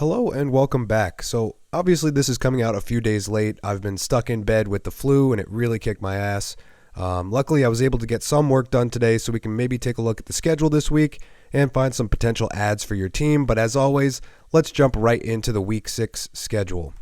Hello and welcome back. So obviously this is coming out a few days late. I've been stuck in bed with the flu and it really kicked my ass. Luckily I was able to get some work done today so we can maybe take a look at the schedule this week and find some potential adds for your team. But as always, let's jump right into the week 6 schedule.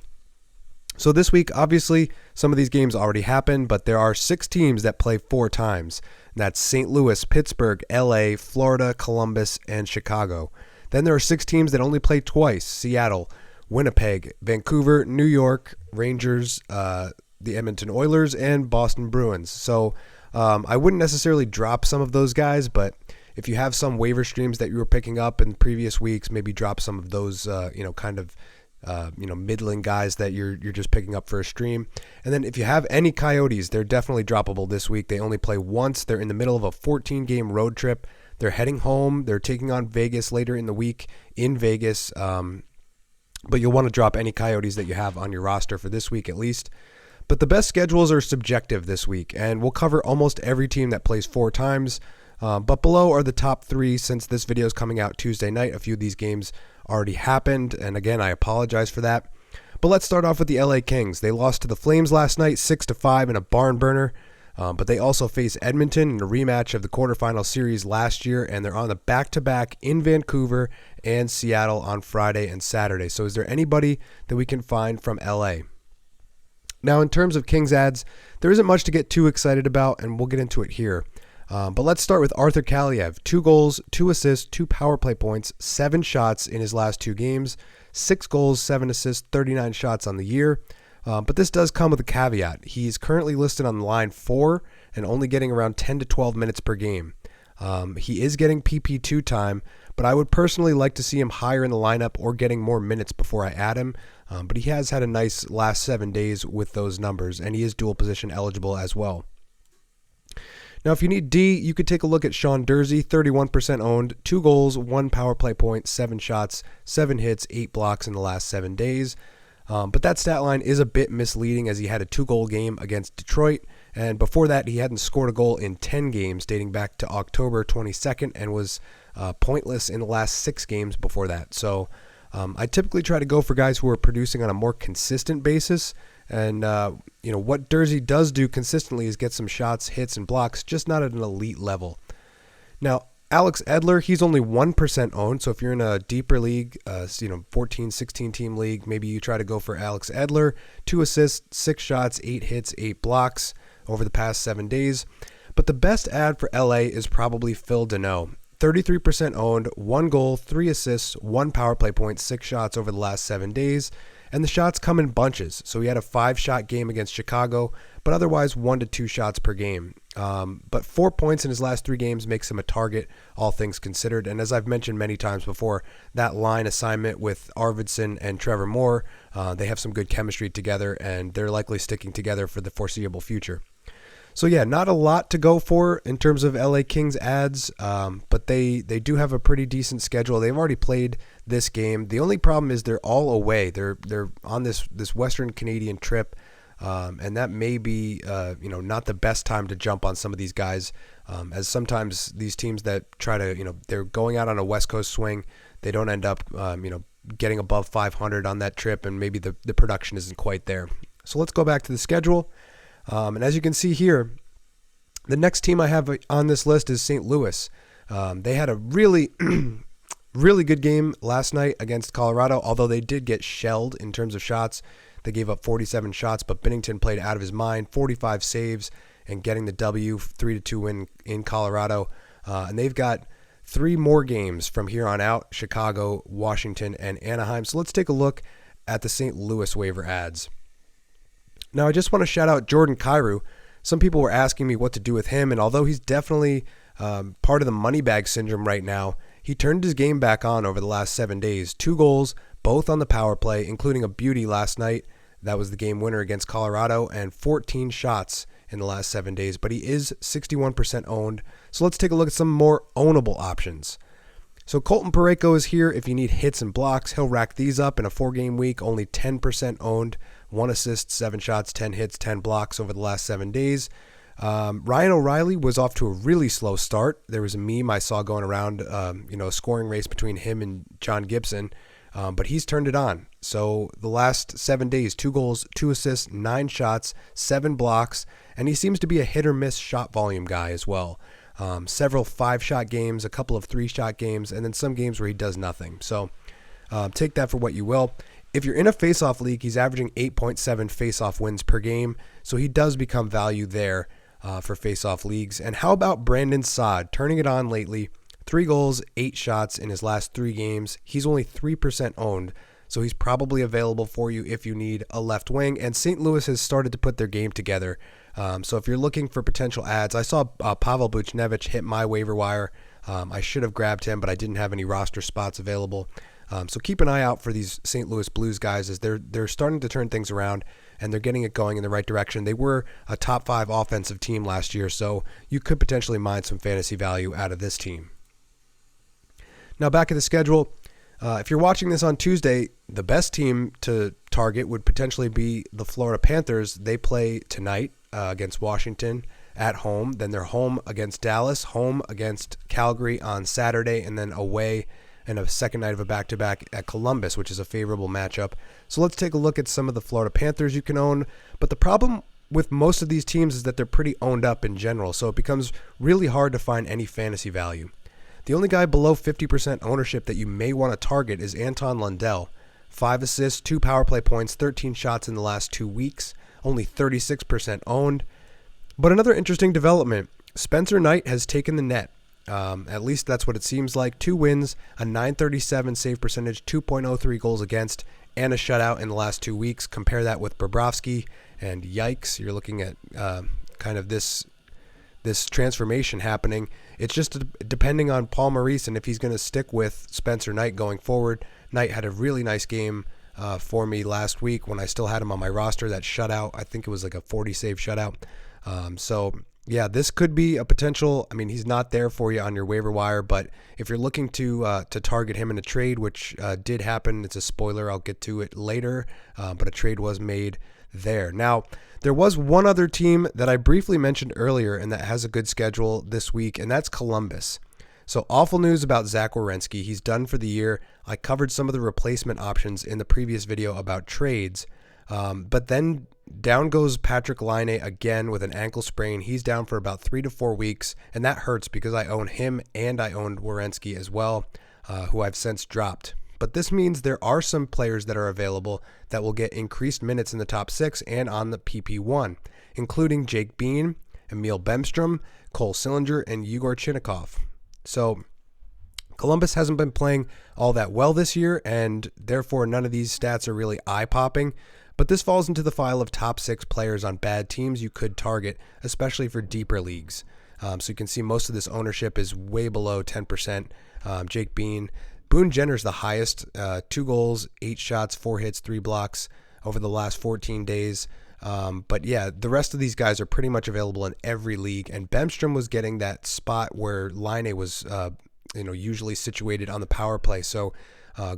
So this week, obviously, some of these games already happened, but there are 6 teams that play 4 times. And that's St. Louis, Pittsburgh, LA, Florida, Columbus, and Chicago. Then there are 6 teams that only play twice: Seattle, Winnipeg, Vancouver, New York, Rangers, the Edmonton Oilers, and Boston Bruins. So I wouldn't necessarily drop some of those guys, but if you have some waiver streams that you were picking up in previous weeks, maybe drop some of those, middling guys that you're just picking up for a stream. And then if you have any Coyotes, they're definitely droppable this week. They only play once. They're in the middle of a 14-game road trip. They're heading home. They're taking on Vegas later in the week in Vegas. But you'll want to drop any Coyotes that you have on your roster for this week at least. But the best schedules are subjective this week, and we'll cover almost every team that plays 4 times. But below are the top 3 since this video is coming out Tuesday night. A few of these games already happened, and again, I apologize for that. But let's start off with the LA Kings. They lost to the Flames last night 6-5 in a barn burner. But they also face Edmonton in a rematch of the quarterfinal series last year, and they're on the back-to-back in Vancouver and Seattle on Friday and Saturday. So is there anybody that we can find from LA? Now, in terms of Kings adds, there isn't much to get too excited about, and we'll get into it here. But let's start with Arthur Kaliev. 2 goals, 2 assists, 2 power play points, 7 shots in his last 2 games, 6 goals, 7 assists, 39 shots on the year. But this does come with a caveat. He's currently listed on line 4 and only getting around 10 to 12 minutes per game. He is getting PP2 time, but I would personally like to see him higher in the lineup or getting more minutes before I add him. But he has had a nice last 7 days with those numbers, and he is dual position eligible as well. Now, if you need D, you could take a look at Sean Durzi, 31% owned, 2 goals, 1 power play point, 7 shots, 7 hits, 8 blocks in the last 7 days. But that stat line is a bit misleading as he had a 2-goal game against Detroit, and before that he hadn't scored a goal in 10 games dating back to October 22nd and was pointless in the last 6 games before that. So I typically try to go for guys who are producing on a more consistent basis, and what Durzi does do consistently is get some shots, hits, and blocks, just not at an elite level. Now, Alex Edler, he's only 1% owned, so if you're in a deeper league, 14, 16 team league, maybe you try to go for Alex Edler. 2 assists, 6 shots, 8 hits, 8 blocks over the past 7 days. But the best ad for LA is probably Phil Deneau. 33% owned, 1 goal, 3 assists, 1 power play point, 6 shots over the last 7 days. And the shots come in bunches. So he had a 5-shot game against Chicago, but otherwise 1 to 2 shots per game. But 4 points in his last 3 games makes him a target, all things considered. And as I've mentioned many times before, that line assignment with Arvidsson and Trevor Moore, they have some good chemistry together, and they're likely sticking together for the foreseeable future. So yeah, not a lot to go for in terms of LA Kings adds, but they do have a pretty decent schedule. They've already played this game. The only problem is they're all away. They're on this Western Canadian trip, and that may be not the best time to jump on some of these guys, as sometimes these teams that try to they're going out on a West Coast swing, they don't end up getting above 500 on that trip, and maybe the production isn't quite there. So let's go back to the schedule. And as you can see here, the next team I have on this list is St. Louis. They had a really, really good game last night against Colorado, although they did get shelled in terms of shots. They gave up 47 shots, but Binnington played out of his mind, 45 saves, and getting the W, 3-2 win in Colorado. And they've got 3 more games from here on out: Chicago, Washington, and Anaheim. So let's take a look at the St. Louis waiver adds. Now, I just want to shout out Jordan Kyrou. Some people were asking me what to do with him, and although he's definitely part of the money bag syndrome right now, he turned his game back on over the last 7 days. 2 goals, both on the power play, including a beauty last night. That was the game winner against Colorado, and 14 shots in the last 7 days. But he is 61% owned. So let's take a look at some more ownable options. So Colton Parayko is here. If you need hits and blocks, he'll rack these up in a 4-game week, only 10% owned. 1 assist, 7 shots, 10 hits, 10 blocks over the last 7 days. Ryan O'Reilly was off to a really slow start. There was a meme I saw going around, a scoring race between him and John Gibson. But he's turned it on. So the last 7 days, 2 goals, 2 assists, 9 shots, 7 blocks, and he seems to be a hit or miss shot volume guy as well. Several 5-shot games, a couple of 3-shot games, and then some games where he does nothing. So take that for what you will. If you're in a face-off league, he's averaging 8.7 face-off wins per game, so he does become value there for face-off leagues. And how about Brandon Saad, turning it on lately? 3 goals, 8 shots in his last 3 games. He's only 3% owned, so he's probably available for you if you need a left wing. And St. Louis has started to put their game together. So if you're looking for potential ads, I saw Pavel Buchnevich hit my waiver wire. I should have grabbed him, but I didn't have any roster spots available. So keep an eye out for these St. Louis Blues guys as they're starting to turn things around and they're getting it going in the right direction. They were a top 5 offensive team last year, so you could potentially mine some fantasy value out of this team. Now back at the schedule, if you're watching this on Tuesday, the best team to target would potentially be the Florida Panthers. They play tonight against Washington at home. Then they're home against Dallas, home against Calgary on Saturday, and then away and a second night of a back-to-back at Columbus, which is a favorable matchup. So let's take a look at some of the Florida Panthers you can own. But the problem with most of these teams is that they're pretty owned up in general, so it becomes really hard to find any fantasy value. The only guy below 50% ownership that you may want to target is Anton Lundell. 5 assists, 2 power play points, 13 shots in the last 2 weeks, only 36% owned. But another interesting development, Spencer Knight has taken the net. At least that's what it seems like. 2 wins, a .937 save percentage, 2.03 goals against, and a shutout in the last 2 weeks. Compare that with Bobrovsky, and yikes, you're looking at kind of this transformation happening. It's just depending on Paul Maurice and if he's going to stick with Spencer Knight going forward. Knight had a really nice game for me last week when I still had him on my roster. That shutout, I think it was like a 40-save shutout. So yeah, this could be a potential. I mean, he's not there for you on your waiver wire, but if you're looking to target him in a trade, which did happen, it's a spoiler. I'll get to it later, but a trade was made there. Now, there was one other team that I briefly mentioned earlier and that has a good schedule this week, and that's Columbus. So awful news about Zach Werenski. He's done for the year. I covered some of the replacement options in the previous video about trades, but then down goes Patrick Laine again with an ankle sprain. He's down for about 3 to 4 weeks, and that hurts because I own him and I owned Werenski as well, who I've since dropped. But this means there are some players that are available that will get increased minutes in the top 6 and on the PP1, including Jake Bean, Emil Bemstrom, Cole Sillinger, and Yegor Chinnikov. So Columbus hasn't been playing all that well this year, and therefore none of these stats are really eye-popping. But this falls into the file of top 6 players on bad teams you could target, especially for deeper leagues. So you can see most of this ownership is way below 10%. Jake Bean. Boone Jenner's the highest, 2 goals, 8 shots, 4 hits, 3 blocks over the last 14 days. But yeah, the rest of these guys are pretty much available in every league. And Bemstrom was getting that spot where Laine was, usually situated on the power play. So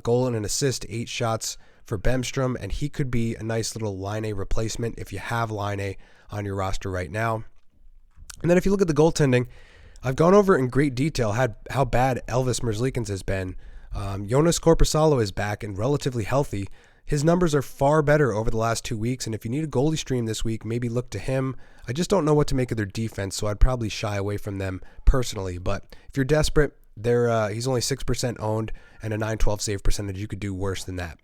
goal and an assist, 8 shots for Bemstrom, and he could be a nice little Laine replacement if you have Laine on your roster right now. And then if you look at the goaltending, I've gone over in great detail how bad Elvis Merzlikins has been. Jonas Korpisalo is back and relatively healthy. His numbers are far better over the last 2 weeks, and if you need a goalie stream this week, maybe look to him. I just don't know what to make of their defense, so I'd probably shy away from them personally. But if you're desperate, he's only 6% owned and a .912 save percentage. You could do worse than that.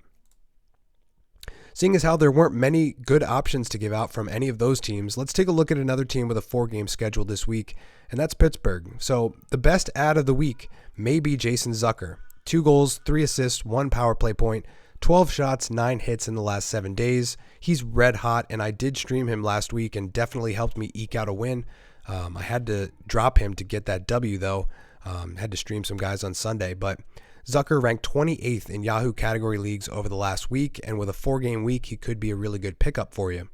Seeing as how there weren't many good options to give out from any of those teams, let's take a look at another team with a 4-game schedule this week, and that's Pittsburgh. So the best ad of the week may be Jason Zucker. 2 goals, 3 assists, 1 power play point, 12 shots, 9 hits in the last 7 days. He's red hot, and I did stream him last week and definitely helped me eke out a win. I had to drop him to get that W, though. Had to stream some guys on Sunday, but Zucker ranked 28th in Yahoo category leagues over the last week, and with a 4-game week, he could be a really good pickup for you.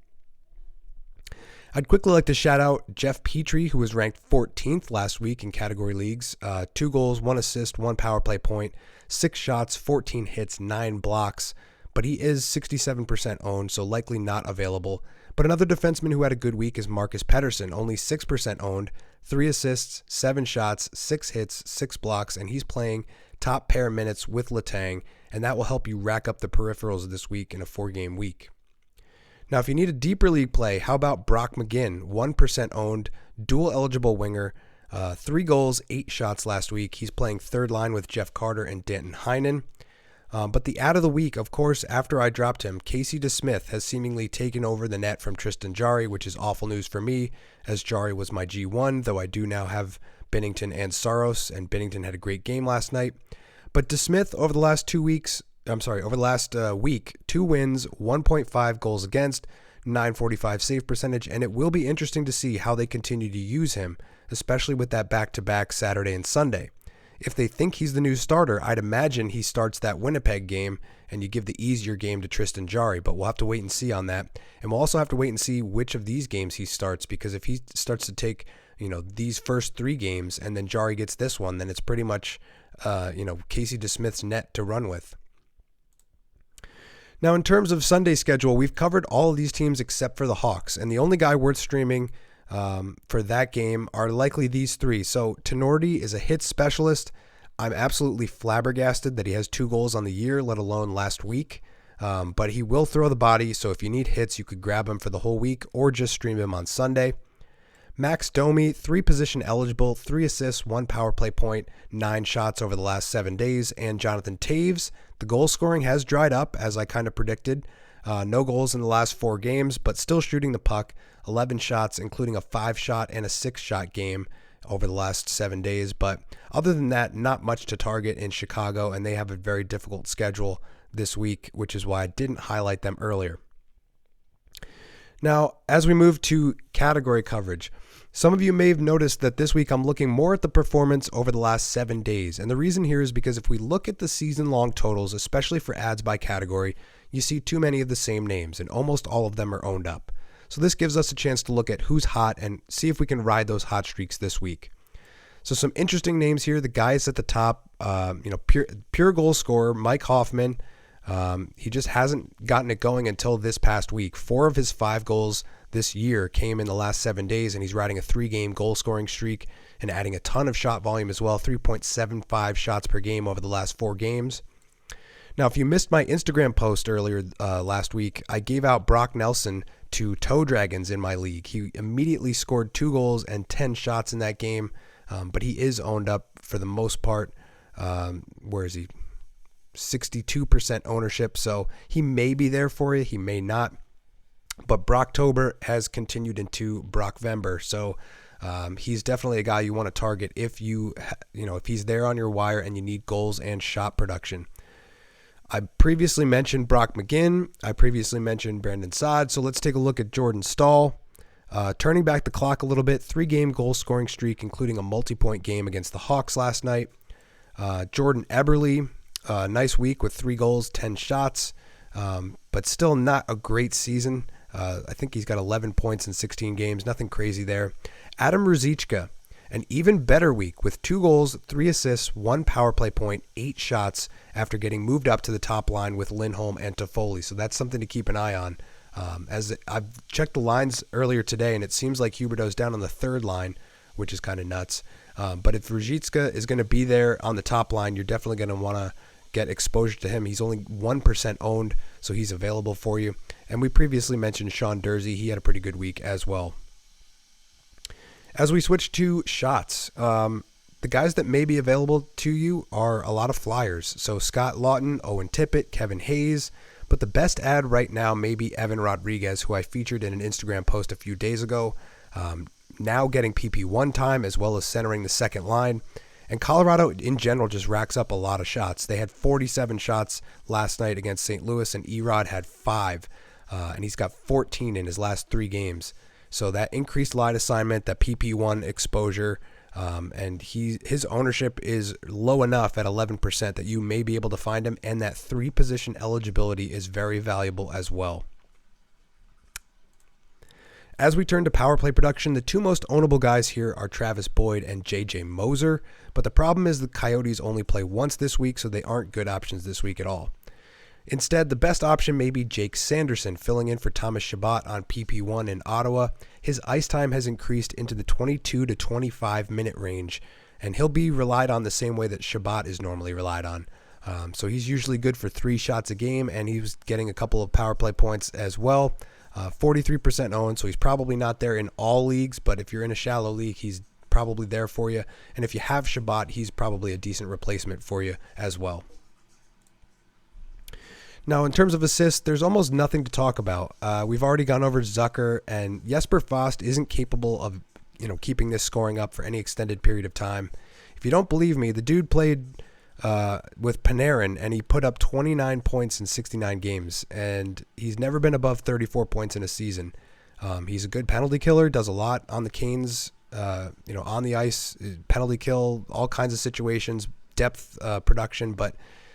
I'd quickly like to shout out Jeff Petrie, who was ranked 14th last week in category leagues. 2 goals, 1 assist, 1 power play point, 6 shots, 14 hits, 9 blocks, but he is 67% owned, so likely not available. But another defenseman who had a good week is Marcus Pettersson, only 6% owned, 3 assists, 7 shots, 6 hits, 6 blocks, and he's playing top pair minutes with Letang, and that will help you rack up the peripherals this week in a 4-game week. Now, if you need a deeper league play, how about Brock McGinn, 1% owned, dual-eligible winger, 3 goals, 8 shots last week. He's playing third line with Jeff Carter and Danton Heinen. But the ad of the week, of course, after I dropped him, Casey DeSmith has seemingly taken over the net from Tristan Jarry, which is awful news for me, as Jarry was my G1, though I do now have Binnington and Saros, and Binnington had a great game last night. But DeSmith, over the last week, 2 wins, 1.5 goals against, 945 save percentage, and it will be interesting to see how they continue to use him, especially with that back-to-back Saturday and Sunday. If they think he's the new starter, I'd imagine he starts that Winnipeg game and you give the easier game to Tristan Jarry, but we'll have to wait and see on that. And we'll also have to wait and see which of these games he starts, because if he starts to take, these first 3 games and then Jarry gets this one, then it's pretty much, Casey DeSmith's net to run with. Now, in terms of Sunday schedule, we've covered all of these teams except for the Hawks, and the only guy worth streaming for that game are likely these 3. So Tenorti is a hit specialist. I'm absolutely flabbergasted that he has 2 goals on the year, let alone last week. But he will throw the body, so if you need hits, you could grab him for the whole week or just stream him on Sunday. Max Domi, 3 position eligible, 3 assists, 1 power play point, 9 shots over the last 7 days. And Jonathan Taves, the goal scoring has dried up, as I kind of predicted. No goals in the last 4 games, but still shooting the puck. 11 shots, including a 5-shot and a 6-shot game over the last 7 days. But other than that, not much to target in Chicago, and they have a very difficult schedule this week, which is why I didn't highlight them earlier. Now, as we move to category coverage, some of you may have noticed that this week I'm looking more at the performance over the last 7 days. And the reason here is because if we look at the season-long totals, especially for ads by category, you see too many of the same names, and almost all of them are owned up. So this gives us a chance to look at who's hot and see if we can ride those hot streaks this week. So some interesting names here. The guys at the top, pure goal scorer, Mike Hoffman. He just hasn't gotten it going until this past week. 4 of his 5 goals this year came in the last 7 days, and he's riding a 3-game goal scoring streak and adding a ton of shot volume as well, 3.75 shots per game over the last 4 games. Now, if you missed my Instagram post earlier last week, I gave out Brock Nelson to Toe Dragons in my league. He immediately scored 2 goals and 10 shots in that game, but he is owned up for the most part. Where is he? 62% ownership, so he may be there for you, he may not. But Brocktober has continued into Brockvember, so he's definitely a guy you want to target if if he's there on your wire and you need goals and shot production. I previously mentioned Brock McGinn. I previously mentioned Brandon Saad. So let's take a look at Jordan Staal. Turning back the clock a little bit, 3-game goal scoring streak, including a multi-point game against the Hawks last night. Jordan Eberle, nice week with 3 goals, 10 shots, but still not a great season. I think he's got 11 points in 16 games. Nothing crazy there. Adam Ruzicka, an even better week with 2 goals, 3 assists, 1 power play point, 8 shots after getting moved up to the top line with Lindholm and Toffoli. So that's something to keep an eye on. As I've checked the lines earlier today, and it seems like Huberdeau's down on the 3rd line, which is kind of nuts. But if Ruzicka is going to be there on the top line, you're definitely going to want to get exposure to him. He's only 1% owned, so he's available for you. And we previously mentioned Sean Dursey. He had a pretty good week as well. As we switch to shots, the guys that may be available to you are a lot of flyers. So Scott Lawton, Owen Tippett, Kevin Hayes. But the best ad right now may be Evan Rodriguez, who I featured in an Instagram post a few days ago. Now getting PP1 time as well as centering the second line. And Colorado in general just racks up a lot of shots. They had 47 shots last night against St. Louis, and Erod had 5. And he's got 14 in his last 3 games. So that increased line assignment, that PP1 exposure, and his ownership is low enough at 11% that you may be able to find him, and that 3-position eligibility is very valuable as well. As we turn to power play production, the 2 most ownable guys here are Travis Boyd and JJ Moser, but the problem is the Coyotes only play once this week, so they aren't good options this week at all. Instead, the best option may be Jake Sanderson, filling in for Thomas Chabot on PP1 in Ottawa. His ice time has increased into the 22 to 25 minute range, and he'll be relied on the same way that Shabbat is normally relied on. So he's usually good for 3 shots a game, and he was getting a couple of power play points as well. 43% owned, so he's probably not there in all leagues, but if you're in a shallow league, he's probably there for you. And if you have Shabbat, he's probably a decent replacement for you as well. Now, in terms of assists, there's almost nothing to talk about. We've already gone over Zucker, and Jesper Fast isn't capable of keeping this scoring up for any extended period of time. If you don't believe me, the dude played with Panarin, and he put up 29 points in 69 games, and he's never been above 34 points in a season. He's a good penalty killer, does a lot on the Canes, on the ice, penalty kill, all kinds of situations, depth production, but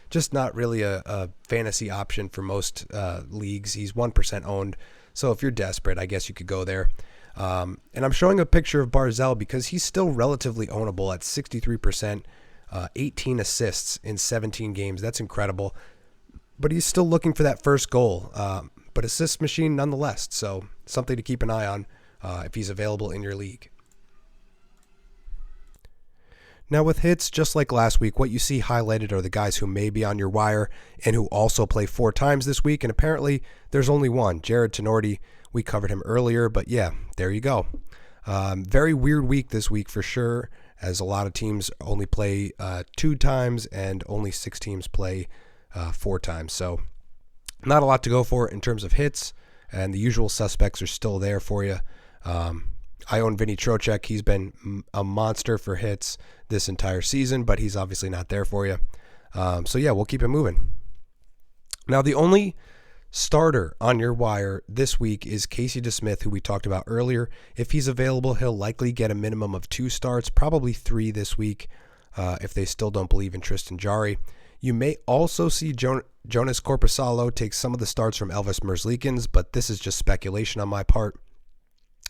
just not really a fantasy option for most leagues. He's 1% owned, so if you're desperate, I guess you could go there. And I'm showing a picture of Barzal because he's still relatively ownable at 63%, 18 assists in 17 games. That's incredible. But he's still looking for that first goal, but assist machine nonetheless, so something to keep an eye on if he's available in your league. Now with hits, just like last week, what you see highlighted are the guys who may be on your wire and who also play 4 times this week, and apparently there's only one, Jared Tenorti. We covered him earlier, but yeah, there you go. Very weird week this week for sure, as a lot of teams only play 2 times and only 6 teams play 4 times. So not a lot to go for in terms of hits, and the usual suspects are still there for you. I own Vinny Trocheck. He's been a monster for hits this entire season, but he's obviously not there for you. So yeah, we'll keep it moving. Now, the only starter on your wire this week is Casey DeSmith, who we talked about earlier. If he's available, he'll likely get a minimum of 2 starts, probably 3 this week, if they still don't believe in Tristan Jarry. You may also see Jonas Korpisalo take some of the starts from Elvis Merzlikins, but this is just speculation on my part.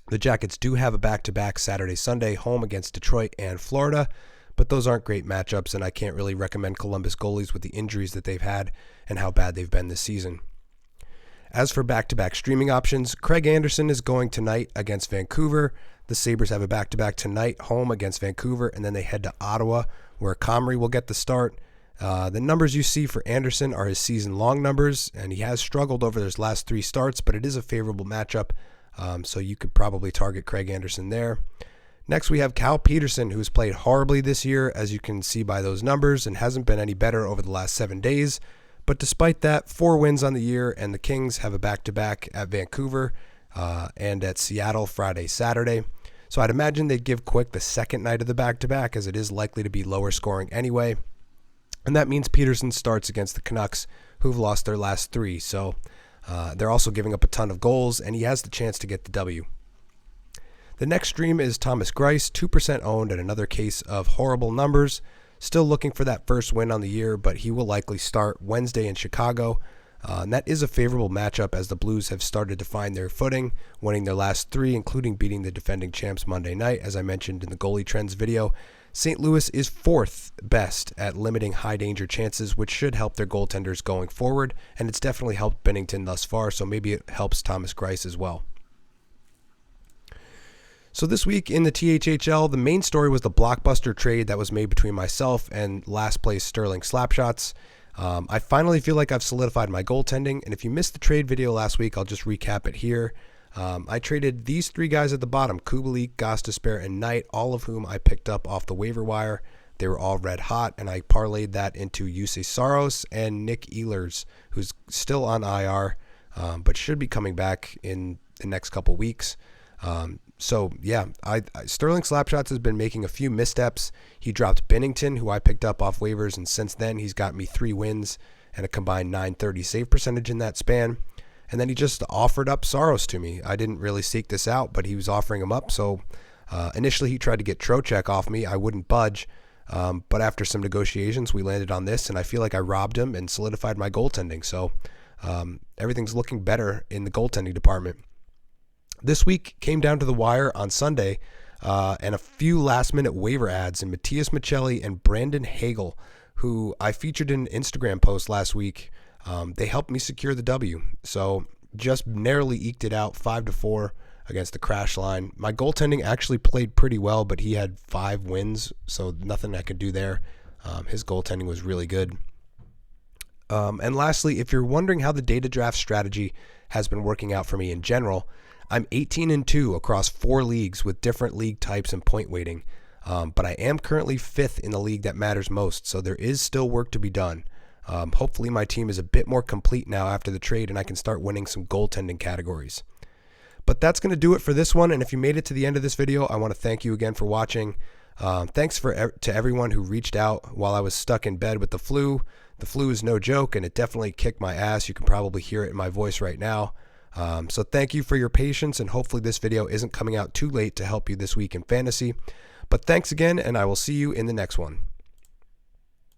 The Jackets do have a back-to-back Saturday-Sunday home against Detroit and Florida, but those aren't great matchups, and I can't really recommend Columbus goalies with the injuries that they've had and how bad they've been this season. As for back-to-back streaming options, Craig Anderson is going tonight against Vancouver. The Sabres have a back-to-back tonight home against Vancouver, and then they head to Ottawa, where Comrie will get the start. The numbers you see for Anderson are his season-long numbers, and he has struggled over his last 3 starts, but it is a favorable matchup. So you could probably target Craig Anderson there. Next, we have Cal Peterson, who's played horribly this year, as you can see by those numbers, and hasn't been any better over the last 7 days. But despite that, 4 wins on the year, and the Kings have a back-to-back at Vancouver and at Seattle Friday, Saturday. So I'd imagine they'd give Quick the second night of the back-to-back, as it is likely to be lower scoring anyway. And that means Peterson starts against the Canucks, who've lost their last 3. So they're also giving up a ton of goals, and he has the chance to get the W. The next stream is Thomas Greiss, 2% owned, and another case of horrible numbers. Still looking for that first win on the year, but he will likely start Wednesday in Chicago. And that is a favorable matchup, as the Blues have started to find their footing, winning their last 3, including beating the defending champs Monday night, as I mentioned in the goalie trends video. St. Louis is 4th best at limiting high-danger chances, which should help their goaltenders going forward, and it's definitely helped Binnington thus far, so maybe it helps Thomas Greiss as well. So this week in the THHL, the main story was the Blockbuster trade that was made between myself and last place Sterling Slapshots. I finally feel like I've solidified my goaltending, and if you missed the trade video last week, I'll just recap it here. I traded these 3 guys at the bottom, Kubalik, Gostisbehere, and Knight, all of whom I picked up off the waiver wire. They were all red hot, and I parlayed that into Jussi Saros and Nick Ehlers, who's still on IR, but should be coming back in the next couple weeks. So yeah, Sterling Slapshots has been making a few missteps. He dropped Binnington, who I picked up off waivers, and since then he's got me 3 wins and a combined .930 save percentage in that span. And then he just offered up Saros to me. I didn't really seek this out, but he was offering him up. So initially he tried to get Trocheck off me. I wouldn't budge. But after some negotiations, we landed on this, and I feel like I robbed him and solidified my goaltending. So everything's looking better in the goaltending department. This week came down to the wire on Sunday, and a few last-minute waiver adds in Matthias Michelli and Brandon Hagel, who I featured in an Instagram post last week. They helped me secure the W, so just narrowly eked it out 5-4 against the crash line. My goaltending actually played pretty well, but he had 5 wins, so nothing I could do there. His goaltending was really good. And lastly, if you're wondering how the data draft strategy has been working out for me in general, I'm 18-2 across 4 leagues with different league types and point weighting. But I am currently 5th in the league that matters most, so there is still work to be done. Hopefully my team is a bit more complete now after the trade and I can start winning some goaltending categories. But that's going to do it for this one, and if you made it to the end of this video, I want to thank you again for watching. Thanks to everyone who reached out while I was stuck in bed with the flu. The flu is no joke, and it definitely kicked my ass. You can probably hear it in my voice right now. So thank you for your patience, and hopefully this video isn't coming out too late to help you this week in fantasy. But thanks again, and I will see you in the next one.